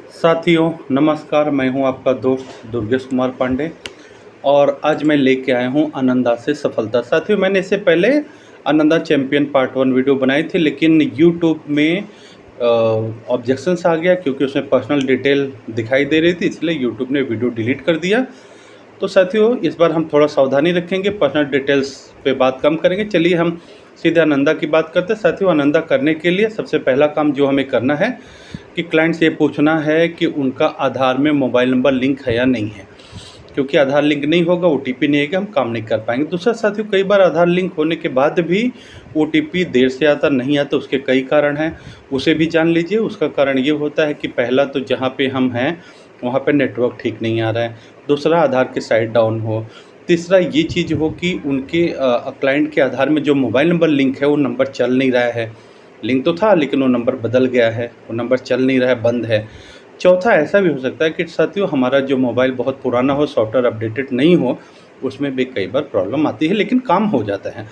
साथियों नमस्कार, मैं हूं आपका दोस्त दुर्गेश कुमार पांडे और आज मैं लेके आया हूं आनंदा से सफलता। साथियों मैंने इससे पहले आनंदा चैंपियन पार्ट 1 वीडियो बनाई थी, लेकिन यूट्यूब में ऑब्जेक्शंस आ गया क्योंकि उसमें पर्सनल डिटेल दिखाई दे रही थी, इसलिए यूट्यूब ने वीडियो डिलीट कर दिया। तो साथियों इस बार हम थोड़ा सावधानी रखेंगे, पर्सनल डिटेल्स पे बात कम करेंगे। चलिए हम सीधे आनंदा की बात करते हैं। साथियों आनंदा करने के लिए सबसे पहला काम जो हमें करना है कि क्लाइंट से ये पूछना है कि उनका आधार में मोबाइल नंबर लिंक है या नहीं है, क्योंकि आधार लिंक नहीं होगा ओटीपी नहीं आएगा, हम काम नहीं कर पाएंगे। दूसरा साथियों, कई बार आधार लिंक होने के बाद भी ओटीपी देर से आता नहीं आता, उसके कई कारण हैं, उसे भी जान लीजिए। उसका कारण ये होता है कि पहला तो जहाँ पे हम हैं वहाँ पे नेटवर्क ठीक नहीं आ रहा है, दूसरा आधार की साइट डाउन हो, तीसरा ये चीज़ हो कि उनके क्लाइंट के आधार में जो मोबाइल नंबर लिंक है वो नंबर चल नहीं रहा है। लिंक तो था लेकिन वो नंबर बदल गया है, वो नंबर चल नहीं रहा है, बंद है। चौथा ऐसा भी हो सकता है कि साथियों हमारा जो मोबाइल बहुत पुराना हो, सॉफ्टवेयर अपडेटेड नहीं हो, उसमें भी कई बार प्रॉब्लम आती है, लेकिन काम हो जाता है।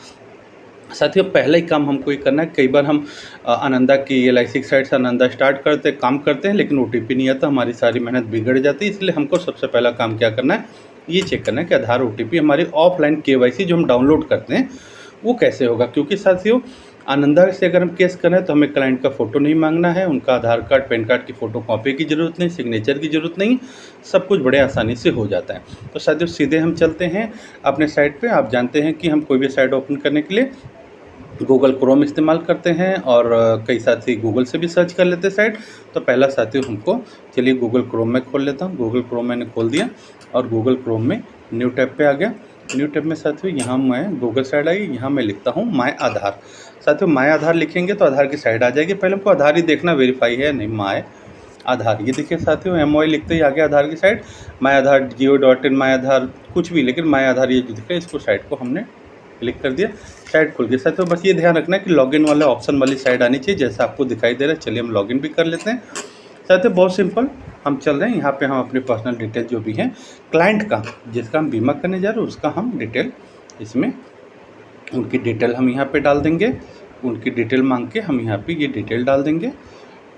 साथियों पहला ही काम हमको ये करना है, कई बार हम आनंदा की एलआईसी की साइट से आनंदा स्टार्ट करते हैं, काम करते हैं, लेकिन ओटीपी नहीं आता, हमारी सारी मेहनत बिगड़ जाती है। इसलिए हमको सबसे पहला काम क्या करना है, ये चेक करना है कि आधार ओटीपी हमारी ऑफलाइन केवाईसी जो हम डाउनलोड करते हैं वो कैसे होगा। क्योंकि साथियों आनंदा से अगर हम केस करें तो हमें क्लाइंट का फ़ोटो नहीं मांगना है, उनका आधार कार्ड पैन कार्ड की फ़ोटो कॉपी की ज़रूरत नहीं, सिग्नेचर की ज़रूरत नहीं, सब कुछ बड़े आसानी से हो जाता है। तो साथियों सीधे हम चलते हैं अपने साइट पे। आप जानते हैं कि हम कोई भी साइट ओपन करने के लिए गूगल क्रोम इस्तेमाल करते हैं और कई साथी गूगल से भी सर्च कर लेते हैं साइट। तो पहला साथियों हमको, चलिए गूगल क्रोम में खोल लेता हूँ। गूगल क्रोम मैंने खोल दिया और गूगल क्रोम में न्यू टैब पे आ गया। न्यू टैब में साथियों यहाँ मैं गूगल साइट आई, यहाँ मैं लिखता हूँ माय आधार। साथियों माय आधार लिखेंगे तो आधार की साइट आ जाएगी। पहले हमको आधार ही देखना वेरीफाई है नहीं, माय आधार ये देखिए साथियों, MY लिखते ही आ गया आधार की site. My Aadhaar GO.in, my Aadhaar कुछ भी, लेकिन माय आधार ये जो दिखा इसको साइट को हमने क्लिक कर दिया, साइट खुल गई। साथियों बस ये ध्यान रखना है कि लॉगिन वाले ऑप्शन वाली साइट आनी चाहिए, जैसा आपको दिखाई दे रहा है। चलिए हम लॉगिन भी कर लेते हैं। साथियों बहुत सिंपल, हम चल रहे हैं यहाँ पे, हम अपनी पर्सनल डिटेल जो भी हैं क्लाइंट का जिसका हम बीमा करने जा रहे हैं उसका हम डिटेल इसमें, उनकी डिटेल हम यहाँ पे डाल देंगे। उनकी डिटेल मांग के हम यहाँ पे ये डिटेल डाल देंगे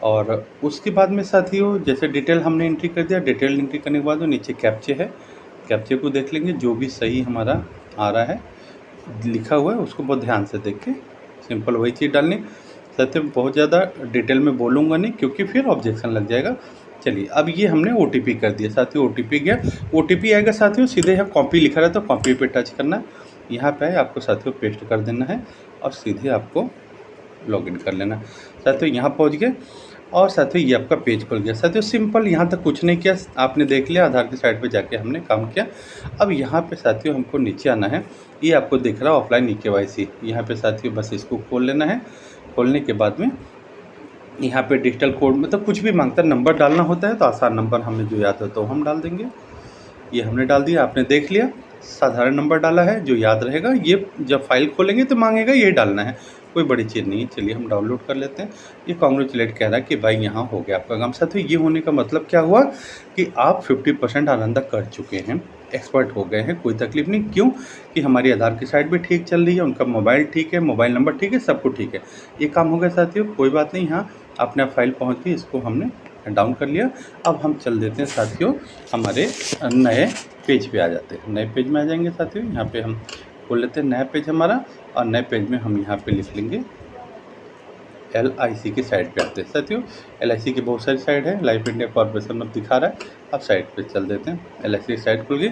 और उसके बाद में साथियों जैसे डिटेल हमने एंट्री कर दिया, डिटेल एंट्री करने के बाद नीचे कैप्चे है, कैप्चे को देख लेंगे, जो भी सही हमारा आ रहा है लिखा हुआ है उसको बहुत ध्यान से देख के सिंपल वही चीज़ डालनी। साथियों बहुत ज़्यादा डिटेल में बोलूँगा नहीं क्योंकि फिर ऑब्जेक्शन लग जाएगा। चलिए अब ये हमने ओटीपी कर दिया साथियों, ओटीपी गया, ओटीपी आएगा साथियों सीधे यहाँ कॉपी लिखा रहता है, कॉपी पे टच करना, यहाँ पे आपको साथियों पेस्ट कर देना है और सीधे आपको लॉगिन कर लेना। साथियों यहाँ पहुँच गए और साथियों ये आपका पेज खुल गया। साथियों सिंपल, यहाँ तक कुछ नहीं किया, आपने देख लिया आधार की साइट पे जाके हमने काम किया। अब यहाँ पे साथियों हमको नीचे आना है, ये आपको दिख रहा है ऑफलाइन EKYC, यहाँ पे साथियों बस इसको खोल लेना है। खोलने के बाद में यहाँ पे डिजिटल कोड मतलब कुछ भी मांगता है, नंबर डालना होता है तो आसान नंबर हमें जो याद होता है तो हम डाल देंगे। ये हमने डाल दिया, आपने देख लिया, साधारण नंबर डाला है जो याद रहेगा। ये जब फाइल खोलेंगे तो मांगेगा, ये डालना है, कोई बड़ी चीज़ नहीं है। चलिए हम डाउनलोड कर लेते हैं। ये कॉन्ग्रेचुलेट कह रहा है कि भाई यहाँ हो गया आपका काम। साथियों ये होने का मतलब क्या हुआ कि आप 50% आनंदा कर चुके हैं, एक्सपर्ट हो गए हैं, कोई तकलीफ नहीं। क्यों कि हमारी आधार की साइट भी ठीक चल रही है, उनका मोबाइल ठीक है, मोबाइल नंबर ठीक है, सब कुछ ठीक है। ये काम हो गया साथियों, कोई बात नहीं। यहाँ अपने फाइल पहुँच गई, इसको हमने डाउन कर लिया। अब हम चल देते हैं साथियों हमारे नए पेज पे आ जाते हैं, नए पेज में आ जाएंगे साथियों। यहाँ पे हम खोल लेते हैं नया पेज हमारा और नए पेज में हम यहाँ पे लिख लेंगे LIC की साइट पे आते हैं साथियों। LIC की बहुत सारी साइट है, लाइफ इंडिया कॉर्पोरेशन में दिखा रहा है। अब साइट पे चल देते हैं, LIC की साइट खुल गई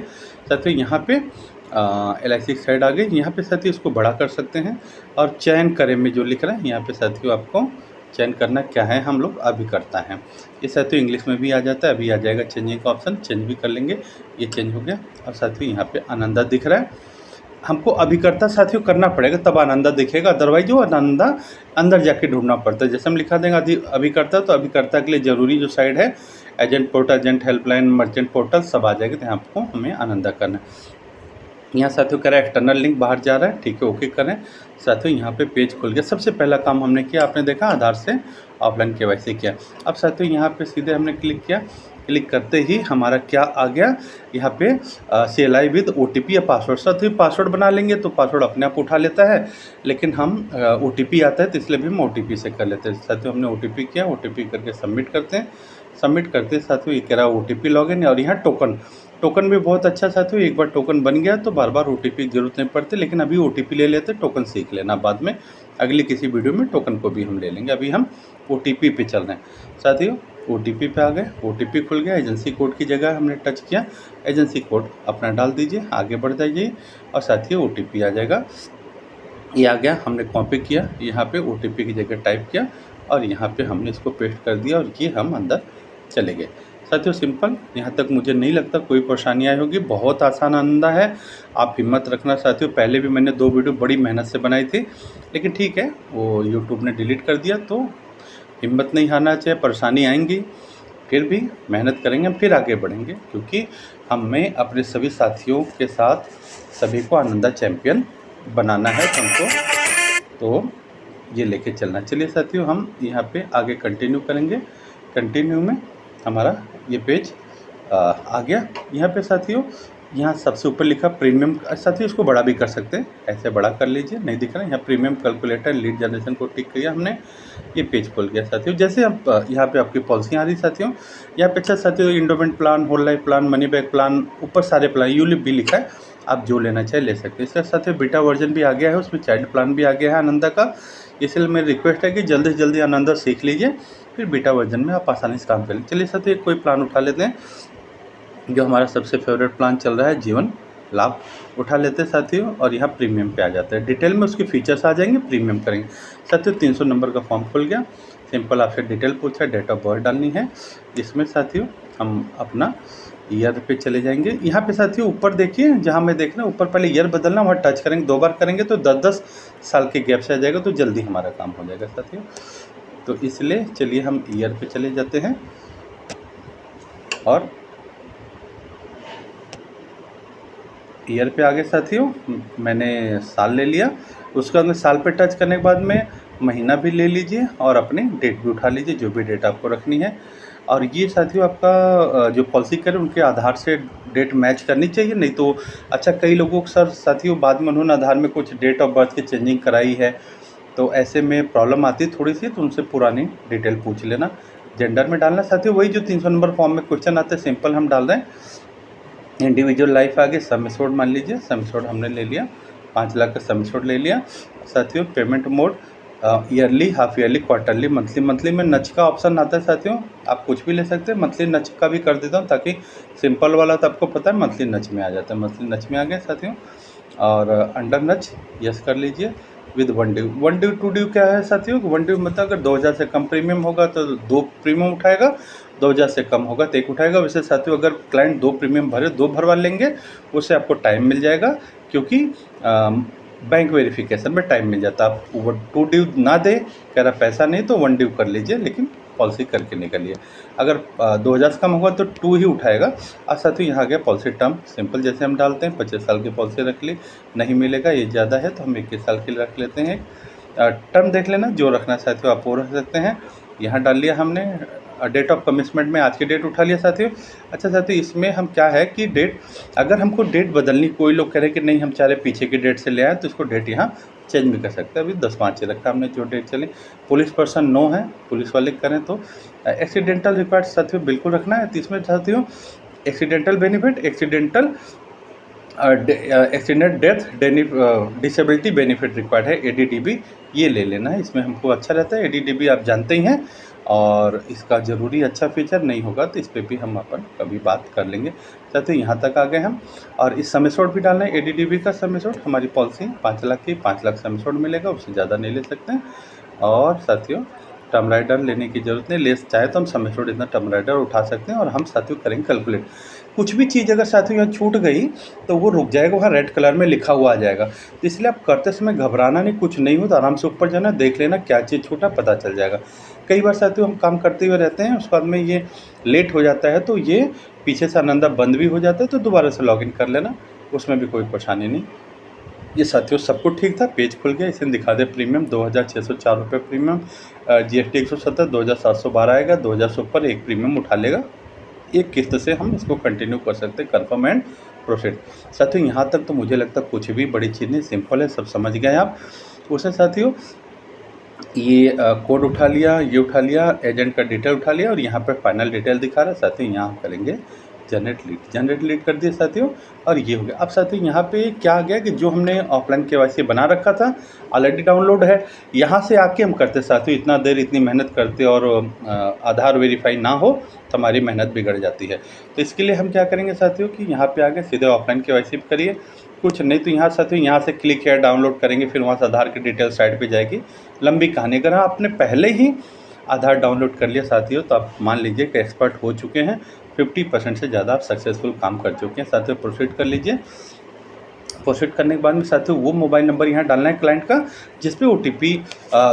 साथियों। यहाँ पे LIC की साइट आ गई। यहाँ पे साथियों इसको बड़ा कर सकते हैं और चयन करें में जो लिख रहा है यहाँ पे साथियों आपको चयन करना क्या है, हम लोग अभी करता है। ये साथियों इंग्लिश में भी आ जाता है, अभी आ जाएगा चेंजिंग का ऑप्शन, चेंज भी कर लेंगे। ये चेंज हो गया और साथियों यहाँ पे आनंदा दिख रहा है, हमको अभिकर्ता साथियों करना पड़ेगा तब आनंदा दिखेगा, अदरवाइज वो आनंदा अंदर जाके ढूंढना पड़ता है। जैसे हम लिखा देंगे अभिकर्ता, तो अभिकर्ता के लिए ज़रूरी जो साइड है agent portal, agent helpline, merchant portal सब आ जाएगा, तो यहाँ आपको हमें आनंदा करना है। यहाँ साथियों कह रहा है एक्सटर्नल लिंक बाहर जा रहा है, ठीक है ओके करें। साथियों यहाँ पे पेज खुल गया। सबसे पहला काम हमने किया, आपने देखा आधार से ऑफलाइन KYC किया। अब साथियों यहाँ पे सीधे हमने क्लिक किया, क्लिक करते ही हमारा क्या आ गया यहाँ पे CLI विद OTP या पासवर्ड। साथियों पासवर्ड बना लेंगे तो पासवर्ड अपने आप उठा लेता है, लेकिन हम OTP आता है तो इसलिए भी हम OTP से कर लेते हैं। साथियों हमने OTP किया, OTP करके सबमिट करते हैं। सबमिट करते साथियों ये कह रहा OTP लॉगिन, और यहाँ टोकन भी बहुत अच्छा साथियों, एक बार टोकन बन गया तो बार बार OTP की जरूरत नहीं पड़ती। लेकिन अभी OTP ले लेते, टोकन सीख लेना, बाद में अगली किसी वीडियो में टोकन को भी हम ले लेंगे। अभी हम OTP पे चल रहे हैं साथियों। OTP पे आ गए, OTP खुल गया, एजेंसी कोड की जगह हमने टच किया, एजेंसी कोड अपना डाल दीजिए, आगे बढ़ जाइए और साथियों OTP आ जाएगा। ये आ गया, हमने कॉपी किया, यहाँ पे OTP की जगह टाइप किया और यहाँ पे हमने इसको पेस्ट कर दिया और ये हम अंदर चले गए साथियों। सिंपल, यहाँ तक मुझे नहीं लगता कोई परेशानी आई होगी, बहुत आसान आनंदा है। आप हिम्मत रखना साथियों, पहले भी मैंने 2 वीडियो बड़ी मेहनत से बनाई थी, लेकिन ठीक है वो यूट्यूब ने डिलीट कर दिया, तो हिम्मत नहीं हारना चाहिए। परेशानी आएंगी, फिर भी मेहनत करेंगे, फिर आगे बढ़ेंगे, क्योंकि हमें अपने सभी साथियों के साथ सभी को आनंदा चैम्पियन बनाना है तुमको, तो ये लेके चलना। चलिए साथियों, हम यहाँ पे आगे कंटिन्यू करेंगे। कंटिन्यू में हमारा ये पेज आ गया। यहाँ पे साथियों, यहाँ सबसे ऊपर लिखा प्रीमियम, साथियों इसको बड़ा भी कर सकते हैं, ऐसे बड़ा कर लीजिए, नहीं दिख रहा है। यहाँ प्रीमियम कैलकुलेटर लीड जनरेशन को टिक किया हमने, ये पेज खुल गया साथियों। जैसे अब यहाँ पे आपकी पॉलिसी आ रही साथियों, यहाँ पे अच्छा साथियों endowment plan, whole life plan, money back plan, ऊपर सारे प्लान यूलिप भी लिखा है, आप जो लेना चाहे ले सकते हैं। इसके साथ बीटा वर्जन भी आ गया है, उसमें चाइल्ड प्लान भी आ गया है आनंदा का। इसलिए मेरी रिक्वेस्ट है कि जल्दी से जल्दी आनंदा सीख लीजिए, फिर बीटा वर्जन में आप आसानी से काम कर लीजिए। चलिए साथियों, कोई प्लान उठा लेते हैं, जो हमारा सबसे फेवरेट प्लान चल रहा है जीवन लाभ, उठा लेते हैं साथियों, और यहाँ प्रीमियम पे आ जाता है। डिटेल में उसके फीचर्स आ जाएंगे, प्रीमियम करेंगे साथियों। 300 नंबर का फॉर्म खुल गया, सिंपल आपसे डिटेल पूछा, डेट ऑफ बर्थ डालनी है। इसमें साथियों हम अपना ईयर पे चले जाएंगे। यहाँ पे साथियों ऊपर देखिए, जहाँ मैं देख रहा हूँ ऊपर पहले ईयर बदलना, वहाँ टच करेंगे, 2 बार करेंगे तो 10-10 साल के गैप से आ जाएगा, तो जल्दी हमारा काम हो जाएगा साथियों। तो इसलिए चलिए हम ईयर पे चले जाते हैं, और ईयर पे आगे साथियों मैंने साल ले लिया। उसके बाद में साल पे टच करने के बाद में महीना भी ले लीजिए और अपनी डेट भी उठा लीजिए, जो भी डेट आपको रखनी है। और ये साथियों आपका जो पॉलिसी करे उनके आधार से डेट मैच करनी चाहिए, नहीं तो अच्छा कई लोगों को सर साथियों बाद में उन्होंने आधार में कुछ डेट ऑफ बर्थ की चेंजिंग कराई है, तो ऐसे में प्रॉब्लम आती है थोड़ी सी, तो उनसे पुरानी डिटेल पूछ लेना। जेंडर में डालना साथियों वही जो 300 नंबर फॉर्म में क्वेश्चन आते हैं, सिंपल हम डाल रहे हैं। इंडिविजुअल लाइफ आगे सम एश्योर्ड मान लीजिए, सम एश्योर्ड हमने ले लिया, 5 लाख का सम एश्योर्ड ले लिया साथियों। Payment mode yearly, half yearly, quarterly, monthly में नच का ऑप्शन आता है साथियों, आप कुछ भी ले सकते हैं। मंथली नच का भी कर देता हूँ, ताकि सिंपल वाला तो आपको पता है मंथली नच में आ जाता है, मंथली नच में आ गया साथियों। और अंडर नच यस कर लीजिए विद 1 ड्यू। 1 ड्यू 2 ड्यू क्या है साथियों, 1 ड्यू मतलब अगर 2000 से कम प्रीमियम होगा तो 2 प्रीमियम उठाएगा, 2000 से कम होगा तो 1 उठाएगा। वैसे साथियों अगर क्लाइंट 2 प्रीमियम भरे 2 भरवा लेंगे, उससे आपको टाइम मिल जाएगा, क्योंकि बैंक वेरिफिकेशन में टाइम मिल जाता है। आप 2 ड्यू ना दे, कह रहा पैसा नहीं, तो 1 ड्यू कर लीजिए, लेकिन पॉलिसी करके निकलिए। अगर 2000 से कम होगा तो 2 ही उठाएगा। और साथियों यहाँ गया पॉलिसी टर्म, सिंपल जैसे हम डालते हैं 25 साल की पॉलिसी रख ली, नहीं मिलेगा ये ज़्यादा है तो हम 21 साल के लिए रख लेते हैं। टर्म देख लेना, जो रखना चाहते हो आप वो रख सकते हैं। यहाँ डाल लिया हमने। डेट ऑफ कमिटमेंट में आज की डेट उठा लिया साथियों। अच्छा साथियों इसमें हम क्या है कि डेट, अगर हमको डेट बदलनी, कोई लोग कह रहे कि नहीं हम चाह रहे पीछे की डेट से ले आए, तो इसको डेट यहाँ चेंज भी कर सकते हैं। अभी 10/5 रखा हमने जो डेट चली। पुलिस पर्सन नो है, पुलिस वाले करें तो। एक्सीडेंटल रिक्वायर्ड साथियों बिल्कुल रखना है। तो इसमें साथियों accidental benefit, accidental accident death, disability benefit required है, ADDB ये ले लेना है। इसमें हमको अच्छा रहता है, ADDB आप जानते ही हैं, और इसका ज़रूरी अच्छा फीचर नहीं होगा तो इस पर भी हम अपन कभी बात कर लेंगे। साथियों यहाँ तक आ गए हम, और इस सम एश्योर्ड भी डालना है, ADDB का सम एश्योर्ड। हमारी पॉलिसी 5 लाख की, 5 लाख सम एश्योर्ड मिलेगा, उससे ज़्यादा नहीं ले सकते हैं। और साथियों टर्म राइडर लेने की ज़रूरत नहीं, ले चाहे तो हम सम एश्योर्ड इतना टर्म राइडर उठा सकते हैं। और हम साथियों करेंगे कैलकुलेट, कुछ भी चीज़ अगर साथियों यहाँ छूट गई तो वो रुक जाएगा, वहाँ रेड कलर में लिखा हुआ आ जाएगा। तो इसलिए आप करते समय घबराना नहीं, कुछ नहीं हो तो आराम से ऊपर जाना, देख लेना क्या चीज़ छूटा, पता चल जाएगा। कई बार साथियों हम काम करते हुए रहते हैं, उसके बाद में ये लेट हो जाता है, तो ये पीछे से आनंदा बंद भी हो जाता है, तो दोबारा से लॉगिन कर लेना, उसमें भी कोई परेशानी नहीं। ये साथियों सब कुछ ठीक था, पेज खुल गया। इसे दिखा दे प्रीमियम 2604 रुपये प्रीमियम, GST 170, 2712 आएगा, 2000 से ऊपर एक प्रीमियम उठा लेगा। एक किस्त से हम इसको कंटिन्यू कर सकते हैं, कन्फर्म एंड प्रोसीड। साथियों यहाँ तक तो मुझे लगता है कुछ भी बड़ी चीज़ नहीं, सिंपल है, सब समझ गए आप। उसे साथियों ये कोड उठा लिया, ये उठा लिया, एजेंट का डिटेल उठा लिया और यहाँ पे फाइनल डिटेल दिखा रहा है। साथियों यहाँ हम करेंगे जनरेट लीड कर दिए साथियों, और ये हो गया। अब साथियों यहाँ पे क्या आ गया कि जो हमने ऑफलाइन केवाईसी बना रखा था ऑलरेडी डाउनलोड है, यहाँ से आके हम करते साथियों, इतना देर इतनी मेहनत करते और आधार वेरीफाई ना हो तो हमारी मेहनत बिगड़ जाती है। तो इसके लिए हम क्या करेंगे साथियों कि यहाँ पे आके सीधे ऑफलाइन केवाईसी करिए, कुछ नहीं तो यहाँ साथियों यहाँ से क्लिक है डाउनलोड करेंगे, फिर वहाँ से आधार की डिटेल साइड पे जाएगी, लंबी कहानी। अगर आपने पहले ही आधार डाउनलोड कर लिया साथियों तो आप मान लीजिए कि एक्सपर्ट हो चुके हैं, 50% से ज़्यादा आप सक्सेसफुल काम कर चुके हैं साथियों। प्रोसीड कर लीजिए। प्रोसीड करने के बाद में साथियों वो मोबाइल नंबर यहाँ डालना है क्लाइंट का जिस पे OTP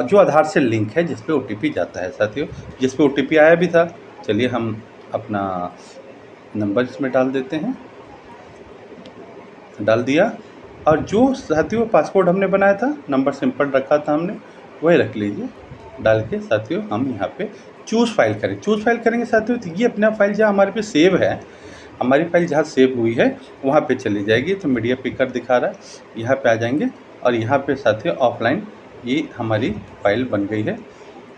जो आधार से लिंक है, जिस पे OTP जाता है साथियों, जिस पे OTP आया भी था। चलिए हम अपना नंबर इसमें डाल देते हैं, डाल दिया। और जो साथियों पासवर्ड हमने बनाया था, नंबर सिंपल रखा था हमने, वही रख लीजिए। डाल के साथियों हम यहाँ पे चूज़ फाइल करें, चूज़ फाइल करेंगे साथियों तो ये अपना फाइल जहाँ हमारे पे सेव है, हमारी फाइल जहाँ सेव हुई है वहाँ पे चली जाएगी। तो मीडिया पिकर दिखा रहा है, यहाँ पे आ जाएंगे और यहाँ पे साथियों ऑफलाइन ये हमारी फाइल बन गई है।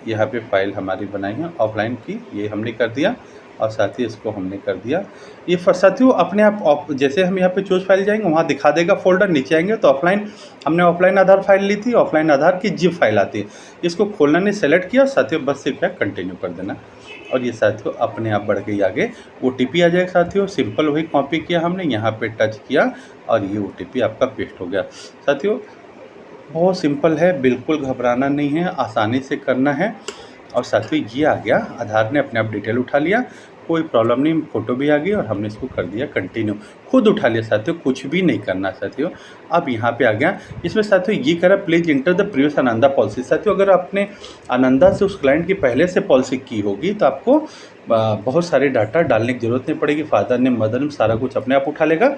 यहाँ पे फाइल हमारी बनाई है ऑफलाइन की, ये हमने कर दिया और साथ ही इसको हमने कर दिया। ये साथियों अपने आप जैसे हम यहाँ पे चूज फाइल जाएंगे वहाँ दिखा देगा फोल्डर, नीचे आएंगे तो ऑफलाइन हमने ऑफलाइन आधार फाइल ली थी, ऑफलाइन आधार की जिप फाइल आती है, इसको खोलना नहीं, सेलेक्ट किया साथियों, बस सिर्फ कंटिन्यू कर देना और ये साथियों अपने आप बढ़ गई आगे। OTP आ जाएगा साथियों, सिंपल वही कॉपी किया हमने, यहाँ पे टच किया और ये OTP आपका पेस्ट हो गया साथियों। बहुत सिंपल है, बिल्कुल घबराना नहीं है, आसानी से करना है। और साथियों ये आ गया, आधार ने अपने आप डिटेल उठा लिया, कोई प्रॉब्लम नहीं, फ़ोटो भी आ गई और हमने इसको कर दिया कंटिन्यू, खुद उठा लिया साथियों, कुछ भी नहीं करना साथियों। अब यहाँ पे आ गया, इसमें साथियों ये करा please enter the previous Ananda policy. साथियों अगर आपने आनंदा से उस क्लाइंट की पहले से पॉलिसी की होगी तो आपको बहुत सारे डाटा डालने की ज़रूरत नहीं पड़ेगी, फादर नेम मदर नेम सारा कुछ अपने आप उठा लेगा।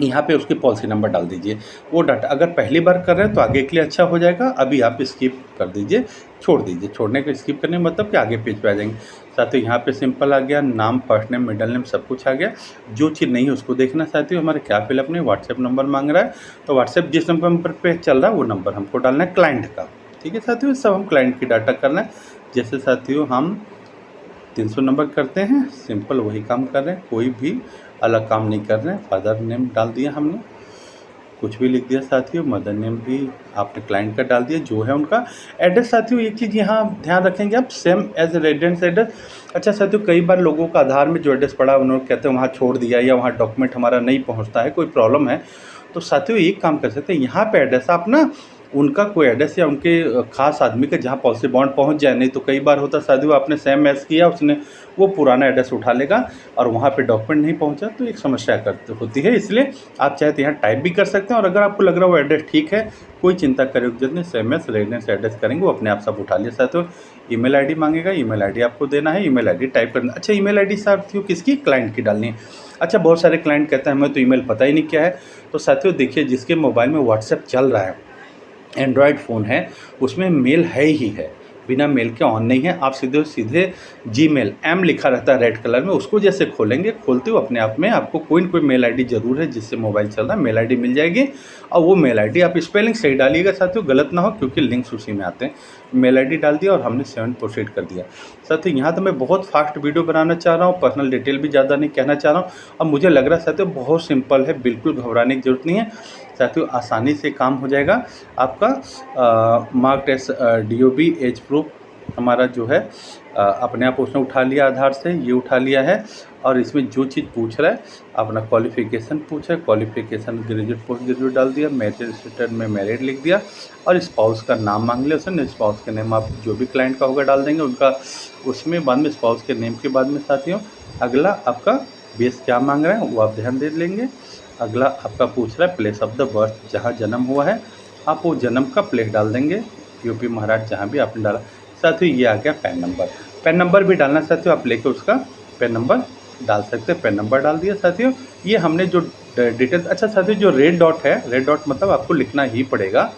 यहाँ पे उसकी पॉलिसी नंबर डाल दीजिए, वो डाटा अगर पहली बार कर रहे हैं तो आगे के लिए अच्छा हो जाएगा, अभी आप स्किप कर दीजिए, छोड़ दीजिए। छोड़ने को स्किप करने मतलब कि आगे पेज पे आ जाएंगे साथियों। यहाँ पे सिंपल आ गया, नाम फर्स्ट नेम मिडल नेम सब कुछ आ गया। जो चीज़ नहीं है उसको देखना साथियों, हमारे क्या फिलअप नहीं, व्हाट्सएप नंबर मांग रहा है तो व्हाट्सएप जिस नंबर पर चल रहा है वो नंबर हमको डालना है क्लाइंट का, ठीक है साथियों। सब हम क्लाइंट की डाटा करना है, जैसे साथियों हम 300 नंबर करते हैं, सिंपल वही काम कर रहे हैं, कोई भी अलग काम नहीं कर रहे हैं। फादर नेम डाल दिया हमने, कुछ भी लिख दिया साथियों, मदर नेम भी आपने क्लाइंट का डाल दिया जो है उनका। एड्रेस साथियों एक चीज़ यहाँ ध्यान रखेंगे आप, सेम एज रेजिडेंस एड्रेस। अच्छा साथियों कई बार लोगों का आधार में जो एड्रेस पड़ा उन्होंने कहते हैं वहाँ छोड़ दिया या वहाँ डॉक्यूमेंट हमारा नहीं पहुँचता है, कोई प्रॉब्लम है तो साथियों एक काम कर सकते हैं, यहाँ पे एड्रेस आप ना उनका कोई एड्रेस या उनके खास आदमी का जहाँ पॉलिसी बॉन्ड पहुँच जाए, नहीं तो कई बार होता साथियों आपने सेम मैच किया, उसने वो पुराना एड्रेस उठा लेगा और वहाँ पे डॉक्यूमेंट नहीं पहुँचा तो एक समस्या होती है। इसलिए आप चाहे तो यहाँ टाइप भी कर सकते हैं और अगर आपको लग रहा है वो एड्रेस ठीक है, कोई चिंता करे की जरूरत नहीं, सेम एज रेजिडेंस एड्रेस करेंगे वो अपने आप सब उठा लिया साथियों। ईमेल आईडी मांगेगा, ईमेल आईडी आपको देना है, ईमेल आईडी टाइप करना। अच्छा ईमेल आईडी साथियों किसकी, क्लाइंट की डालनी है। अच्छा बहुत सारे क्लाइंट कहते हैं हमें तो ईमेल पता ही नहीं क्या है, तो साथियों देखिए जिसके मोबाइल में व्हाट्सएप चल रहा है, एंड्रॉयड फ़ोन है, उसमें मेल है ही है, बिना मेल के ऑन नहीं है। आप सीधे जीमेल एम लिखा रहता है रेड कलर में, उसको जैसे खोलेंगे, खोलते हुए अपने आप में आपको कोई न कोई मेल आईडी ज़रूर है जिससे मोबाइल चल रहा है, मेल आईडी मिल जाएगी। और वो मेल आईडी आप स्पेलिंग सही डालिएगा साथियों, गलत ना हो क्योंकि लिंक्स उसी में आते हैं। मेल आईडी डाल दिया और हमने 7 प्रोसीड कर दिया साथियों। यहाँ तो मैं बहुत फास्ट वीडियो बनाना चाह रहा हूँ, पर्सनल डिटेल भी ज़्यादा नहीं कहना चाह रहा हूँ। अब मुझे लग रहा है साथियों बहुत सिंपल है, बिल्कुल घबराने की जरूरत नहीं है साथियों, आसानी से काम हो जाएगा आपका। Mark test DOB age proof हमारा जो है अपने आप उसने उठा लिया, आधार से ये उठा लिया है। और इसमें जो चीज़ पूछ रहा है अपना क्वालिफ़िकेशन पूछा है, क्वालिफ़िकेशन ग्रेजुएट पोस्ट ग्रेजुएट डाल दिया, मैरिड स्टेटस में मैरिड लिख दिया और स्पाउस का नाम मांग लिया उसने। स्पाउस के नेम आप जो भी क्लाइंट का होगा डाल देंगे उनका, उसमें बाद में स्पाउस के नेम के बाद में साथियों अगला आपका बेस क्या मांग रहा है वो आप ध्यान दे लेंगे। अगला आपका पूछ रहा है प्लेस ऑफ द बर्थ, जहाँ जन्म हुआ है आप वो जन्म का प्लेस डाल देंगे, यूपी महाराष्ट्र जहाँ भी आपने डाला। साथियों ये आ गया पैन नंबर, पैन नंबर भी डालना साथियों, आप लेके उसका पैन नंबर डाल सकते हैं। पैन नंबर डाल दिया साथियों, ये हमने जो डिटेल्स। अच्छा साथियों जो रेड डॉट है, रेड डॉट मतलब आपको लिखना ही पड़ेगा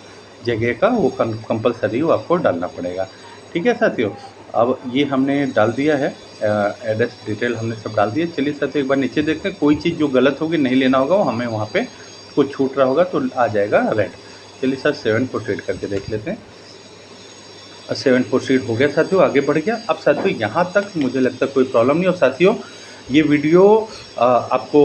जगह का, वो कंपलसरी वो आपको डालना पड़ेगा, ठीक है साथियों। अब ये हमने डाल दिया है, एड्रेस डिटेल हमने सब डाल दिया। चलिए साथियों एक बार नीचे देखते हैं, कोई चीज़ जो गलत होगी नहीं लेना होगा, वो हमें वहाँ पे कुछ छूट रहा होगा तो आ जाएगा रेड। चलिए सर 7 प्रोसीड करके देख लेते हैं। 7 प्रोसीड हो गया साथियों, आगे बढ़ गया। अब साथियों यहाँ तक मुझे लगता है कोई प्रॉब्लम नहीं। और साथियों ये वीडियो आपको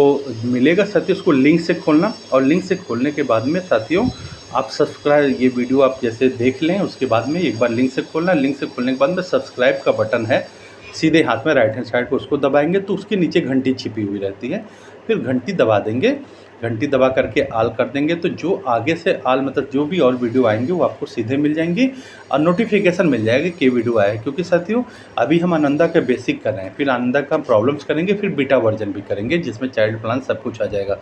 मिलेगा साथियों, उसको लिंक से खोलना, और लिंक से खोलने के बाद में साथियों आप सब्सक्राइब, ये वीडियो आप जैसे देख लें उसके बाद में एक बार लिंक से खोलना। लिंक से खोलने के बाद में सब्सक्राइब का बटन है सीधे हाथ में राइट हैंड साइड को, उसको दबाएंगे तो उसके नीचे घंटी छिपी हुई रहती है, फिर घंटी दबा देंगे। घंटी दबा करके आल कर देंगे तो जो आगे से आल मतलब जो भी और वीडियो आएंगे वो आपको सीधे मिल जाएंगी और नोटिफिकेशन मिल जाएगा कि वीडियो आया है। क्योंकि साथियों अभी हम आनंदा के बेसिक कर रहे हैं, फिर आनंदा का प्रॉब्लम्स करेंगे, फिर बीटा वर्जन भी करेंगे जिसमें चाइल्ड प्लान सब कुछ आ जाएगा।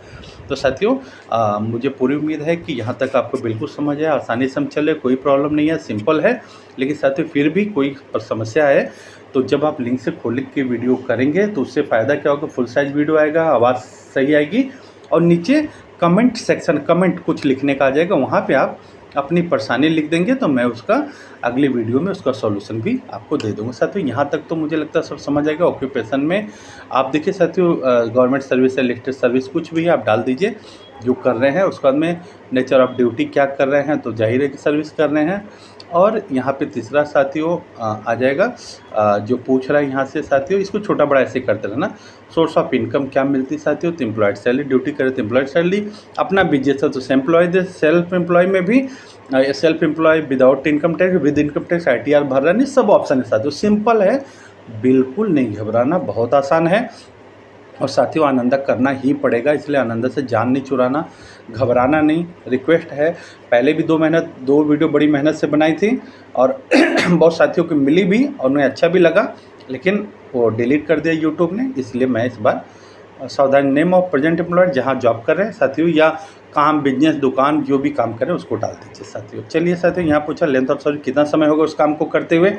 तो साथियों मुझे पूरी उम्मीद है कि यहाँ तक आपको बिल्कुल समझ आया, आसानी से हम चले, कोई प्रॉब्लम नहीं है, सिंपल है। लेकिन साथियों फिर भी कोई समस्या है तो जब आप लिंक से खोल के वीडियो करेंगे तो उससे फ़ायदा क्या होगा, फुल साइज वीडियो आएगा, आवाज़ सही आएगी, और नीचे कमेंट सेक्शन कमेंट कुछ लिखने का आ जाएगा, वहाँ पे आप अपनी परेशानी लिख देंगे तो मैं उसका अगली वीडियो में उसका सॉल्यूशन भी आपको दे दूँगा। साथियों यहाँ तक तो मुझे लगता है सब समझ आएगा। ऑक्यूपेशन में आप देखिए साथियों गवर्नमेंट सर्विस या लिस्टेड सर्विस कुछ भी आप डाल दीजिए जो कर रहे हैं, उसके बाद में नेचर ऑफ ड्यूटी क्या कर रहे हैं तो जाहिर है कि सर्विस कर रहे हैं। और यहाँ पे तीसरा साथियों आ जाएगा जो पूछ रहा है यहाँ से साथियों, इसको छोटा बड़ा ऐसे करते रहना। सोर्स ऑफ इनकम क्या मिलती है साथियों, तो एम्प्लॉयड सैलरी, ड्यूटी करे तो एम्प्लॉयड सैलरी, अपना बिजनेस है तो एम्प्लॉय दे, सेल्फ एम्प्लॉय में भी self employ without income tax, with income tax, ITR भर रहा नहीं, सब ऑप्शन है साथियों, सिंपल है, बिल्कुल नहीं घबराना, बहुत आसान है। और साथियों आनंदा करना ही पड़ेगा, इसलिए आनंदा से जान नहीं चुराना, घबराना नहीं, रिक्वेस्ट है। पहले भी 2 वीडियो बड़ी मेहनत से बनाई थी और बहुत साथियों को मिली भी और उन्हें अच्छा भी लगा, लेकिन वो डिलीट कर दिया यूट्यूब ने, इसलिए मैं इस बार सावधान। नेम ऑफ प्रेजेंट एम्प्लॉयर जहाँ जॉब कर रहे हैं साथियों, या काम बिजनेस दुकान जो भी काम करें उसको डाल दीजिए साथियों। चलिए साथियों यहाँ पूछा लेंथ ऑफ सर्विस कितना समय होगा उस काम को करते हुए।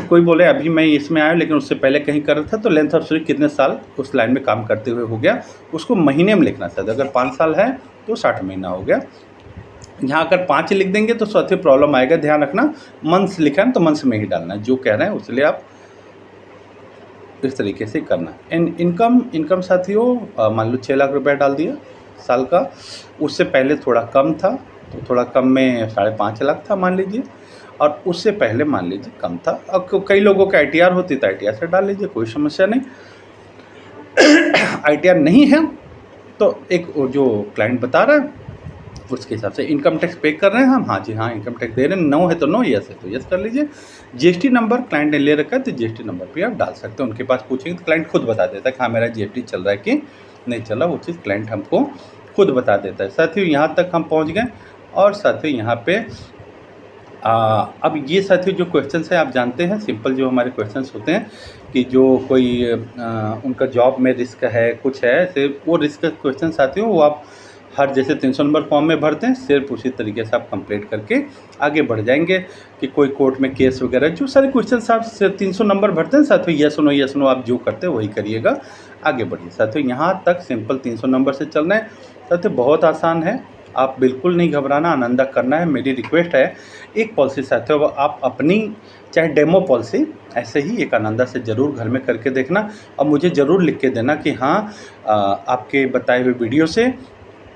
कोई बोले अभी मैं इसमें आया लेकिन उससे पहले कहीं कर रहा था, तो लेंथ ऑफ सर्विस कितने साल उस लाइन में काम करते हुए हो गया, उसको महीने में लिखना चाहिए। अगर 5 साल है तो 60 महीना हो गया। यहाँ अगर 5 लिख देंगे तो साथियों प्रॉब्लम आएगा, ध्यान रखना। मंथ्स लिखा है तो मंथ्स में ही डालना है जो कह रहे हैं, उसलिए आप इस तरीके से करना। इनकम साथियों मान लो 6 लाख रुपया डाल दिया साल का, उससे पहले थोड़ा कम था तो थोड़ा कम में 5.5 लाख था मान लीजिए, और उससे पहले मान लीजिए कम था। अब कई लोगों का ITR होती तो ITR से डाल लीजिए, कोई समस्या नहीं। ITR नहीं है तो एक जो क्लाइंट बता रहा है उसके हिसाब से इनकम टैक्स पे कर रहे हैं हम, हाँ जी हाँ इनकम टैक्स दे रहे हैं, 9 है तो 9, यस है तो यस कर लीजिए। GST नंबर क्लाइंट ने ले रखा है तो GST नंबर भी आप डाल सकते हैं। उनके पास पूछेंगे तो क्लाइंट खुद बता देता है कि हाँ मेरा GST चल रहा है कि नहीं चल रहा, वो चीज़ क्लाइंट हमको खुद बता देता है। साथियों यहाँ तक हम पहुँच गए। और साथियों यहाँ पे अब ये साथियों जो क्वेश्चंस है आप जानते हैं, सिंपल जो हमारे क्वेश्चंस होते हैं कि जो कोई उनका जॉब में रिस्क है कुछ है ऐसे, वो रिस्क क्वेश्चन साथियों वो आप हर जैसे 300 नंबर फॉर्म में भरते हैं, सिर्फ उसी तरीके से आप कंप्लीट करके आगे बढ़ जाएंगे। कि कोई कोर्ट में केस वगैरह जो सारे क्वेश्चन आप 300 नंबर भरते हैं साथियों, यस नो आप जो करते हैं वही करिएगा, आगे बढ़िए साथियों। यहाँ तक सिंपल 300 नंबर से चलना है साथियों, बहुत आसान है, आप बिल्कुल नहीं घबराना, आनंदा करना है। मेरी रिक्वेस्ट है एक पॉलिसी साथियों आप अपनी चाहे डेमो पॉलिसी ऐसे ही एक आनंदा से ज़रूर घर में करके देखना, और मुझे ज़रूर लिख के देना कि हाँ आपके बताए हुए वीडियो से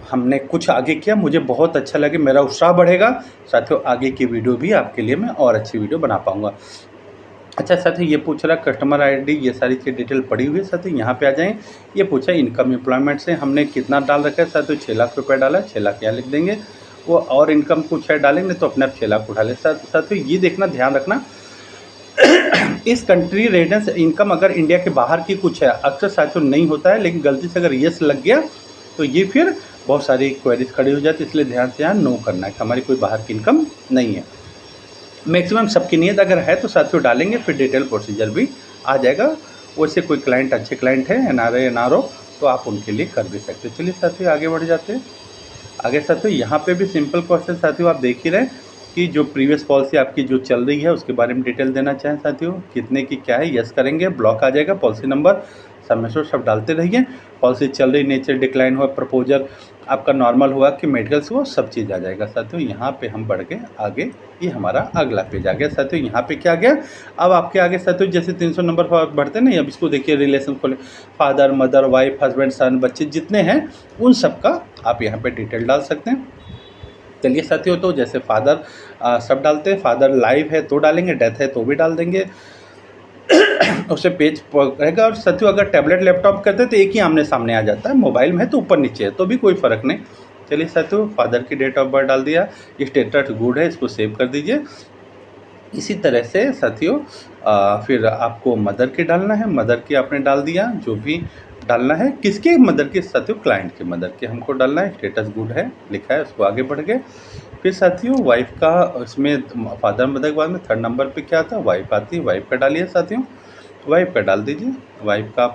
हमने कुछ आगे किया, मुझे बहुत अच्छा लगे, मेरा उत्साह बढ़ेगा साथियों, आगे की वीडियो भी आपके लिए मैं और अच्छी वीडियो बना पाऊँगा। अच्छा साथियों ये पूछ रहा कस्टमर ID, ये सारी चीज़ डिटेल पड़ी हुई है साथियों, यहाँ पे आ जाएं। ये पूछा इनकम एम्प्लॉयमेंट से हमने कितना डाल रखा है साथियों, 6 लाख रुपये डाला है, 6 लाख यहाँ लिख देंगे। वो और इनकम कुछ है डालेंगे तो अपने आप 6 लाख उठा ले। साथियों ये देखना ध्यान रखना इस कंट्री रेजिडेंस इनकम अगर इंडिया के बाहर की कुछ है, अक्सर साथियों नहीं होता है, लेकिन गलती से अगर यस लग गया तो ये फिर बहुत सारी क्वेरीज खड़ी हो जाती है, इसलिए ध्यान से यहाँ नो करना है कि हमारी कोई बाहर की इनकम नहीं है। मैक्सिमम सबकी नीयत अगर है तो साथियों डालेंगे, फिर डिटेल प्रोसीजर भी आ जाएगा। वैसे कोई क्लाइंट अच्छे क्लाइंट है NRI NRO तो आप उनके लिए कर भी सकते हो। चलिए साथियों आगे बढ़ जाते हैं। आगे साथियों यहाँ पे भी सिंपल क्वेश्चन साथियों आप देख ही रहे कि जो प्रीवियस पॉलिसी आपकी जो चल रही है उसके बारे में डिटेल देना चाहें साथियों, कितने की क्या है, यस करेंगे, ब्लॉक आ जाएगा, पॉलिसी नंबर सबमिशन सब डालते रहिए। पॉलिसी चल रही, नेचर डिक्लाइन हुआ, प्रपोजल आपका नॉर्मल हुआ कि मेडिकल्स हुआ, सब चीज़ आ जाएगा साथियों। यहाँ पे हम बढ़ गए आगे, ये हमारा अगला पेज आ गया साथियों। यहाँ पे क्या आ गया, अब आपके आगे साथियों जैसे 300 नंबर भरते नहीं, अब इसको देखिए रिलेशन खोले, फादर मदर वाइफ हस्बैंड सन बच्चे जितने हैं उन सब का आप यहाँ पे डिटेल डाल सकते हैं। चलिए साथियों, तो जैसे फादर सब डालते हैं, फादर लाइव है तो डालेंगे, डेथ है तो भी डाल देंगे। उससे पेज रहेगा। और साथियों अगर टैबलेट लैपटॉप करते हैं तो एक ही आमने सामने आ जाता है, मोबाइल में है तो ऊपर नीचे है तो भी कोई फ़र्क नहीं। चलिए साथियों, फादर की डेट ऑफ बर्थ डाल दिया, स्टेटस गुड है, इसको सेव कर दीजिए। इसी तरह से साथियों फिर आपको मदर की डालना है, मदर की आपने डाल दिया, जो भी डालना है। किसके मदर की साथियों? क्लाइंट के मदर के हमको डालना है। स्टेटस गुड है लिखा है, उसको आगे बढ़ गए। फिर साथियों वाइफ का, इसमें फादर मदर के बाद में थर्ड नंबर पे क्या आता है? वाइफ आती है, वाइफ का डालिए साथियों, वाइफ का डाल दीजिए। वाइफ का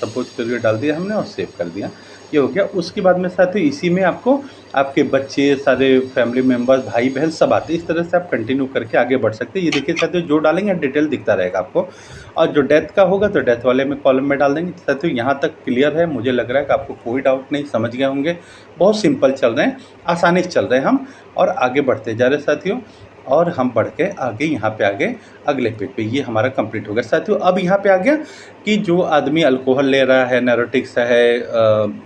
सपोज करके डाल दिया हमने और सेव कर दिया, ये हो गया। उसके बाद में साथियों इसी में आपको आपके बच्चे, सारे फैमिली मेम्बर्स, भाई बहन सब आते हैं। इस तरह से आप कंटिन्यू करके आगे बढ़ सकते हैं। ये देखिए साथियों, जो डालेंगे डिटेल दिखता रहेगा आपको। और जो डेथ का होगा तो डेथ वाले में कॉलम में डाल देंगे। साथियों यहाँ तक क्लियर है, मुझे लग रहा है कि आपको कोई डाउट नहीं, समझ गए होंगे। बहुत सिंपल चल रहे हैं, आसानी से चल रहे हैं हम, और आगे बढ़ते जा रहे हैं साथियों। और हम बढ़ के आगे यहाँ पे आगे अगले पेज पे, ये हमारा कंप्लीट हो गया साथियों। अब यहाँ पे आ गया कि जो आदमी अल्कोहल ले रहा है, नैरोटिक्स है,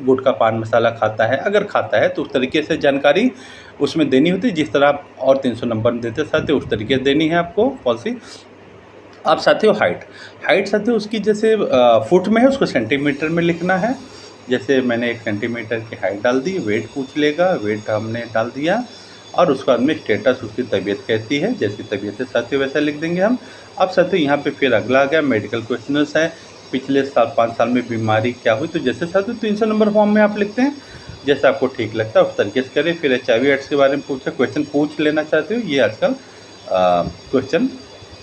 गुटखा पान मसाला खाता है, अगर खाता है तो उस तरीके से जानकारी उसमें देनी होती है, जिस तरह आप और 300 नंबर देते साथियों उस तरीके से देनी है आपको पॉलिसी। अब साथियों हाइट साथियों उसकी जैसे फुट में है, उसको सेंटीमीटर में लिखना है। जैसे मैंने 1 सेंटीमीटर की हाइट डाल दी। वेट पूछ लेगा, वेट हमने डाल दिया। और उसके बाद में स्टेटस, उसकी तबीयत कैसी है, जैसी तबीयत है साथियों वैसा लिख देंगे हम। अब साथियों यहाँ पे फिर अगला आ गया, मेडिकल क्वेश्चंस है, पिछले 5 साल में बीमारी क्या हुई। तो जैसे साथियों 300 नंबर फॉर्म में आप लिखते हैं, जैसे आपको ठीक लगता है उस तरीके से करें। फिर HIV एड्स के बारे में पूछा, क्वेश्चन पूछ लेना चाहते हो, ये आजकल क्वेश्चन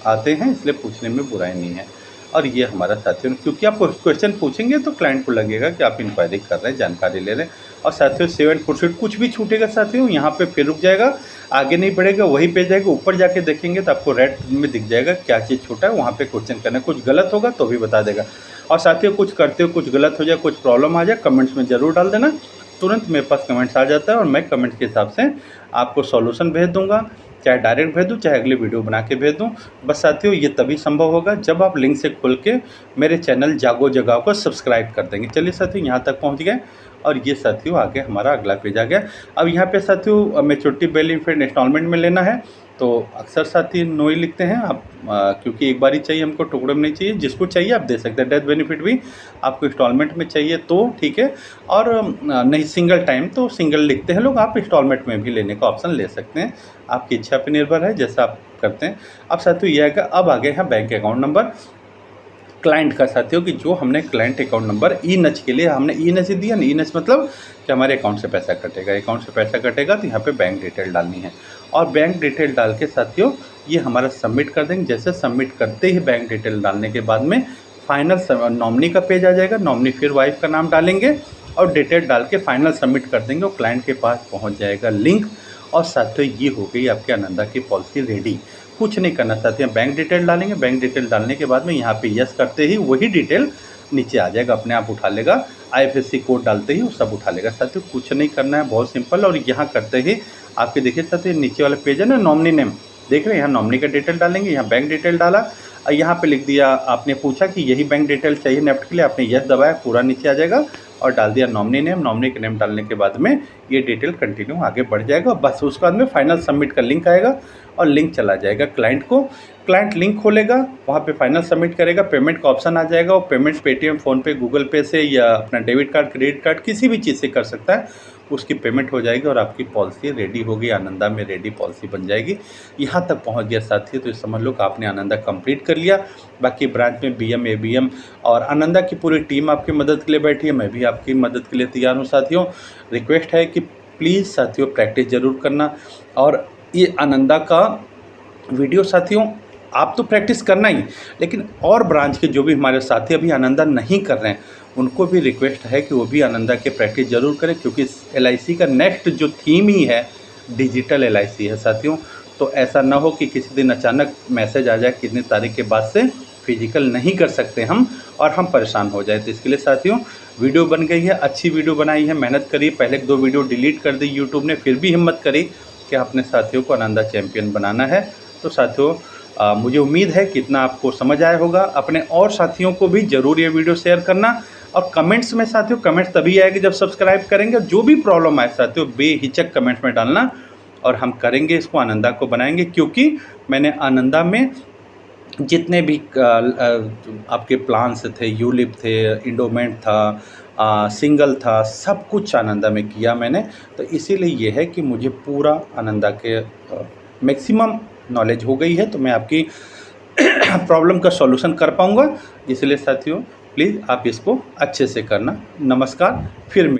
आते हैं, इसलिए पूछने में बुराई नहीं है। और ये हमारा साथियों, क्योंकि आप क्वेश्चन पूछेंगे तो क्लाइंट को लगेगा कि आप इंक्वायरी कर रहे हैं, जानकारी ले रहे हैं। और साथियों सेव एंड प्रोसीड, कुछ भी छूटेगा साथियों यहाँ पे फिर रुक जाएगा, आगे नहीं बढ़ेगा, वही पेज जाएगा। ऊपर जाके देखेंगे तो आपको रेड में दिख जाएगा क्या चीज़ छूटा है, वहाँ पे क्वेश्चन करना है। कुछ गलत होगा तो भी बता देगा। और साथियों कुछ करते हो, कुछ गलत हो जाए, कुछ प्रॉब्लम आ जाए, कमेंट्स में ज़रूर डाल देना, तुरंत मेरे पास कमेंट्स आ जाता है और मैं कमेंट्स के हिसाब से आपको सॉल्यूशन भेज दूँगा। चाहे डायरेक्ट भेज दूँ, चाहे अगली वीडियो बना के भेज दूँ। बस साथियों ये तभी संभव होगा जब आप लिंक से खोल के मेरे चैनल जागो जगाओ को सब्सक्राइब कर देंगे। चलिए साथियों यहाँ तक पहुँच गए। और ये साथियों आगे हमारा अगला पेज आ गया। अब यहाँ पे साथियों मैच्योरिटी बेनिफिट इंस्टॉलमेंट में लेना है, तो अक्सर साथी नो ही लिखते हैं आप, क्योंकि एक बार ही चाहिए हमको, टुकड़े में नहीं चाहिए। जिसको चाहिए आप दे सकते हैं। डेथ बेनिफिट भी आपको इंस्टॉलमेंट में चाहिए तो ठीक है, और नहीं सिंगल टाइम तो सिंगल लिखते हैं लोग, आप इंस्टॉलमेंट में भी लेने का ऑप्शन ले सकते हैं। आपकी इच्छा पर निर्भर है, जैसा आप करते हैं। अब साथियों ये आएगा, अब आ गए हैं बैंक अकाउंट नंबर क्लाइंट का साथियों, कि जो हमने क्लाइंट अकाउंट नंबर ई नच के लिए हमने ई नच दिया ना। ई नच मतलब कि हमारे अकाउंट से पैसा कटेगा, अकाउंट से पैसा कटेगा तो यहाँ पे बैंक डिटेल डालनी है। और बैंक डिटेल डाल के साथियों ये हमारा सबमिट कर देंगे। जैसे सबमिट करते ही बैंक डिटेल डालने के बाद में फाइनल नॉमिनी का पेज आ जाएगा। नॉमिनी फिर वाइफ का नाम डालेंगे और डिटेल डाल के फाइनल सबमिट कर देंगे और क्लाइंट के पास पहुँच जाएगा लिंक। और साथियों ये हो गई आपके आनंदा की पॉलिसी रेडी। कुछ नहीं करना साथियों, बैंक डिटेल डालेंगे। बैंक डिटेल डालने के बाद में यहाँ पे यस करते ही वही डिटेल नीचे आ जाएगा, अपने आप उठा लेगा। IFSC कोड डालते ही वो सब उठा लेगा साथियों, कुछ नहीं करना है, बहुत सिंपल। और यहाँ करते ही आपके देखिए साथियों नीचे वाला पेज है ना, नॉमिनी नेम देख रहे हैं, यहाँ नॉमिनी का डिटेल डालेंगे। यहाँ बैंक डिटेल डाला और यहाँ पे लिख दिया, आपने पूछा कि यही बैंक डिटेल चाहिए नेफ्ट के लिए, आपने यस दबाया, पूरा नीचे आ जाएगा और डाल दिया नॉमिनी नेम। नॉमिनी का नेम डालने के बाद में ये डिटेल कंटिन्यू आगे बढ़ जाएगा। बस उसके बाद में फाइनल सबमिट का लिंक आएगा और लिंक चला जाएगा क्लाइंट को। क्लाइंट लिंक खोलेगा, वहाँ पे फाइनल सबमिट करेगा, पेमेंट का ऑप्शन आ जाएगा। और पेमेंट पेटीएम, फ़ोनपे, गूगल पे से या अपना डेबिट कार्ड, क्रेडिट कार्ड, किसी भी चीज़ से कर सकता है। उसकी पेमेंट हो जाएगी और आपकी पॉलिसी रेडी होगी, आनंदा में रेडी पॉलिसी बन जाएगी। यहाँ तक पहुँच गया साथियों तो समझ लो कि आपने आनंदा कंप्लीट कर लिया। बाकी ब्रांच में BM, ABM और आनंदा की पूरी टीम आपकी मदद के लिए बैठी है। मैं भी आपकी मदद के लिए तैयार हूँ साथियों। रिक्वेस्ट है कि प्लीज़ साथियों प्रैक्टिस ज़रूर करना। और ये आनंदा का वीडियो साथियों आप तो प्रैक्टिस करना ही, लेकिन और ब्रांच के जो भी हमारे साथी अभी आनंदा नहीं कर रहे हैं उनको भी रिक्वेस्ट है कि वो भी आनंदा के प्रैक्टिस ज़रूर करें, क्योंकि LIC का नेक्स्ट जो थीम ही है डिजिटल LIC है साथियों। तो ऐसा ना हो कि किसी दिन अचानक मैसेज आ जाए कितनी तारीख के बाद से फिजिकल नहीं कर सकते हम और हम परेशान हो जाए। तो इसके लिए साथियों वीडियो बन गई है, अच्छी वीडियो बनाई है, मेहनत करी। पहले 2 वीडियो डिलीट कर दी यूट्यूब ने, फिर भी हिम्मत करी कि अपने साथियों को आनंदा चैम्पियन बनाना है। तो साथियों मुझे उम्मीद है कि इतना आपको समझ आया होगा। अपने और साथियों को भी ज़रूर ये वीडियो शेयर करना। और कमेंट्स में साथियों, कमेंट्स तभी आएगी जब सब्सक्राइब करेंगे। जो भी प्रॉब्लम आए साथियों बेहिचक कमेंट्स में डालना, और हम करेंगे इसको, आनंदा को बनाएंगे, क्योंकि मैंने आनंदा में जितने भी आपके प्लान्स थे, यूलिप थे, इंडोमेंट था, सिंगल था, सब कुछ आनंदा में किया मैंने। तो इसीलिए ये है कि मुझे पूरा आनंदा के मैक्सिमम नॉलेज हो गई है, तो मैं आपकी प्रॉब्लम का सॉल्यूशन कर पाऊँगा। इसलिए साथियों प्लीज़ आप इसको अच्छे से करना। नमस्कार, फिर